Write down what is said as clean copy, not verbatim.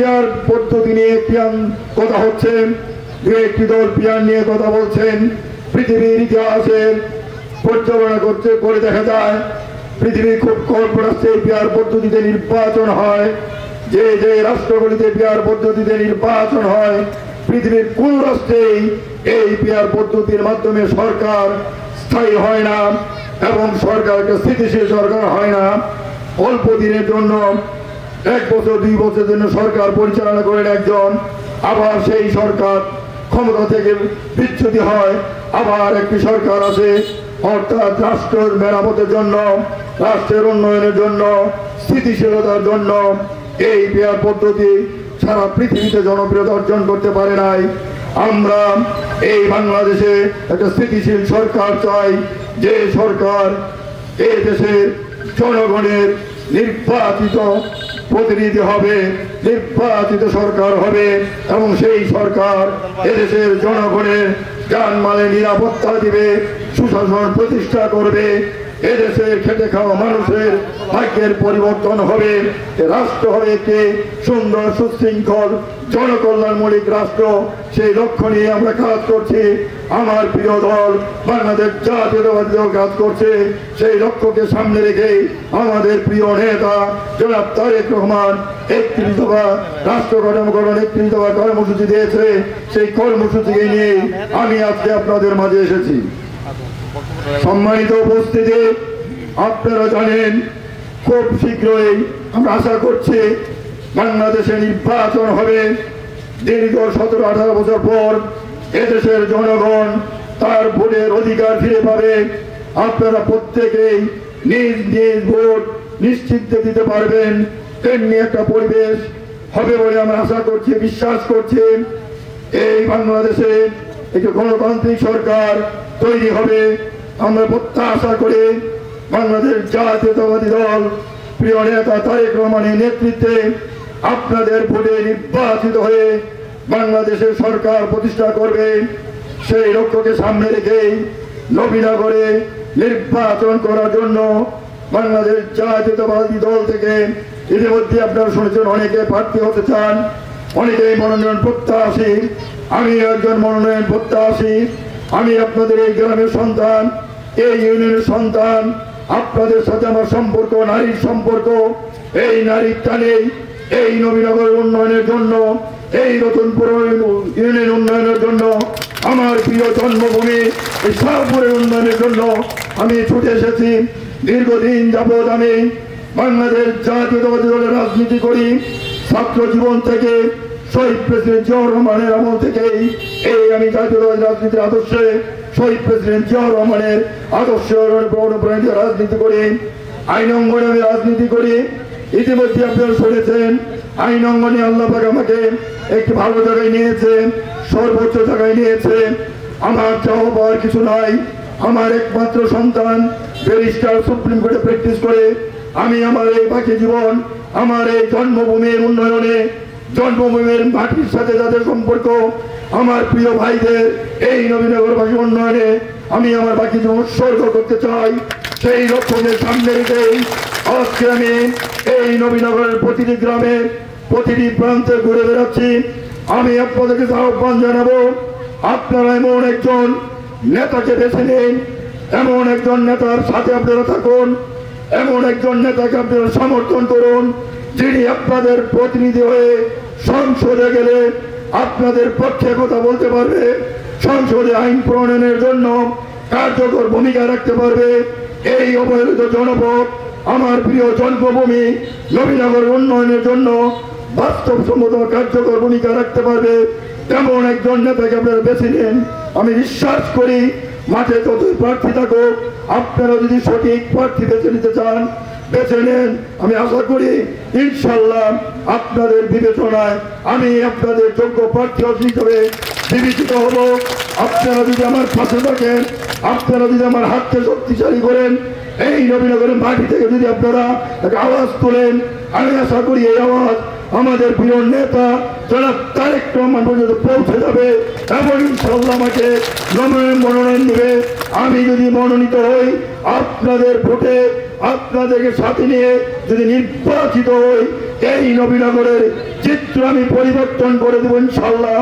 Peer পদ্ধতি নিয়ে কথা হচ্ছে, দু একটি দল পিয়ার নিয়ে কথা বলছেন। পৃথিবীর ইতিহাসের পর্যালোচনা করে দেখা যায় পৃথিবীর খুব কম রাষ্ট্রে পিয়ার পদ্ধতিতে নির্বাচন হয়। যে যে রাষ্ট্রগুলিতে পিয়ার পদ্ধতিতে নির্বাচন হয়, পৃথিবীর কোন রাষ্ট্রেই এই পিয়ার পদ্ধতির মাধ্যমে সরকার স্থায়ী হয় না এবং সরকারকে স্থিতিশীল সরকার হয় না। অল্প দিনের জন্য 1 বছর 2 বছরের জন্য সরকার পরিচালনা করেন একজন, আবার সেই সরকার ক্ষমতা থেকে বিচ্যুতি হয়, আবার একটি সরকার আছে। অর্থাৎ রাষ্ট্রের মেরামতের জন্য, রাষ্ট্রের উন্নয়নের জন্য, স্থিতিশীলতার জন্য এই পিয়ার পদ্ধতি সারা পৃথিবীতে জনপ্রিয়তা অর্জন করতে পারে নাই। আমরা এই বাংলাদেশে একটা স্থিতিশীল সরকার চাই, যে সরকার এই দেশের জনগণের নির্বাচিত প্রতিনিধি হবে, নির্বাচিত সরকার হবে এবং সেই সরকার এদেশের জনগণের জানমালের নিরাপত্তা দিবে, সুশাসন প্রতিষ্ঠা করবে, এদেশের খেটে খাওয়া মানুষের ভাগ্যের পরিবর্তন হবে, রাষ্ট্র হবে একটি সুন্দর সুশৃঙ্খল জনকল্যাণমূলক রাষ্ট্র। সেই লক্ষ্য নিয়ে আমরা কাজ করছি। আমার প্রিয় দল বাংলাদেশ জাতীয়তাবাদী দল কাজ করছে সেই লক্ষ্যকে সামনে রেখে। আমাদের প্রিয় নেতা জনাব তারেক রহমান 31 দফা রাষ্ট্র গঠন 31 দফা কর্মসূচি দিয়েছে। সেই কর্মসূচিকে নিয়ে আমি আজকে আপনাদের মাঝে এসেছি। সম্মানিত উপস্থিতি, আপনারা জানেন খুব শীঘ্রই আমরা আশা করছি বাংলাদেশে নির্বাচন হবে। দীর্ঘ 17-18 বছর পর এদেশের জনগণ তার ভোটের অধিকার ফিরে পাবে। আপনারা প্রত্যেকেই নিজ নিজ ভোট নিশ্চিত দিতে পারবেন, তেমনি একটা পরিবেশ হবে বলে আমরা আশা করছি, বিশ্বাস করছি। এই বাংলাদেশে একটি গণতান্ত্রিক সরকার তৈরি হবে। আমরা প্রত্যাশা করি বাংলাদেশ জাতীয়তাবাদী দল প্রিয় নেতা তারেক রহমানের নেতৃত্বে আপনাদের ভোটে নির্বাচিত হয়ে বাংলাদেশের সরকার প্রতিষ্ঠা করবে। সেই লক্ষ্যকে সামনে রেখেই নবীনগরে নির্বাচন করার জন্য বাংলাদেশ জাতীয়তাবাদী দল থেকে ইতিমধ্যে আপনারা শুনেছেন অনেকে প্রার্থী হতে চান, অনেকেই মনোনয়ন প্রত্যাশী। আমি একজন মনোনয়ন প্রত্যাশী। আমি আপনাদের এই গ্রামের সন্তান, এই ইউনিয়নের সন্তান। আপনাদের সাথে আমার সম্পর্ক নারীর সম্পর্ক। এই নারীর টানে এই নবীনগরের উন্নয়নের জন্য, এই রতনপুর ইউনিয়ন উন্নয়নের জন্য, আমার প্রিয় জন্মভূমি এই শাহপুরের উন্নয়নের জন্য আমি ছুটে এসেছি। দীর্ঘদিন যাবৎ আমি বাংলাদেশ জাতীয়তাবাদী দলের রাজনীতি করি। ছাত্র জীবন থেকে শহীদ প্রেসিডেন্ট জিয়াউর রহমানের আমল থেকেই এই আমি জাতীয়তাবাদী রাজনীতির আদর্শে শহীদ প্রেসিডেন্ট জিয়াউর রহমানের আদর্শে অনুপ্রাণিত রাজনীতি করি। আইন অঙ্গনে আমি রাজনীতি করি। ইতিমধ্যে আপনারা শুনেছেন আইন অঙ্গনে আল্লাহ পাক আমাকে একটি ভালো জায়গায় নিয়েছে, সর্বোচ্চ জায়গায় নিয়েছে। আমার চাওয়া পাওয়ার কিছু নাই। আমার একমাত্র সন্তান ব্যারিস্টার সুপ্রিম কোর্টে প্র্যাকটিস করে আমি আমার এই বাকি জীবন আমার এই জন্মভূমির উন্নয়নে, জন্মভূমির মাটির সাথে যাদের সম্পর্ক, আমার প্রিয় ভাইদের এই নবীনগরবাসী উন্নয়নে আমি আমার বাকি জীবন উৎসর্গ করতে চাই। সেই লক্ষ্যকে সামনে রেখেই আজকে আমি এই নবীনগরের প্রতিটি গ্রামে প্রতিটি প্রান্তে ঘুরে বেড়াচ্ছি। আমি আপনাদেরকে আহ্বান জানাবো, আপনারা এমন একজন নেতাকে বেছে নিন, এমন একজন নেতার সাথে আপনারা থাকুন, এমন একজন নেতাকে আপনারা সমর্থন করুন যিনি আপনাদের প্রতিনিধি হয়ে সংসদে গেলে আপনাদের পক্ষে কথা বলতে পারবে, সংসদে আইন প্রণয়নের জন্য কার্যকর ভূমিকা রাখতে পারবে। এই অবহেলিত জনপদ আমার প্রিয় জন্মভূমি নবীনগর উন্নয়নের জন্য বাস্তবসম্মত কার্যকর ভূমিকা রাখতে পারবে, তেমন একজন নেতাকে আপনারা বেছে নিন। আমি বিশ্বাস করি মাঠে যতই প্রার্থী থাকুক, আপনারা যদি সঠিক প্রার্থী বেছে নিতে চান বেছে নেন। আমি আশা করি ইনশাল্লাহ আপনাদের বিবেচনায় আমি আপনাদের যোগ্য প্রার্থী হিসেবে বিবেচিত হব। আপনারা যদি আমার পাশে থাকেন, আপনারা যদি আমার হাতকে শক্তিশালী করেন, এই নবীনগরের মাটি থেকে যদি আপনারা একটা আওয়াজ তোলেন, আমি আশা করি এই আওয়াজ আমাদের প্রিয় নেতা জনাব তারেক রহমান পর্যন্ত পৌঁছে যাবে এবং ইনশাল্লাহ আমাকে মনোনয়ন দেবে। আমি যদি মনোনীত হই, আপনাদের ভোটে আপনাদেরকে সাথে নিয়ে যদি নির্বাচিত হই, এই নবীনগরের চিত্র আমি পরিবর্তন করে দেব ইনশাআল্লাহ।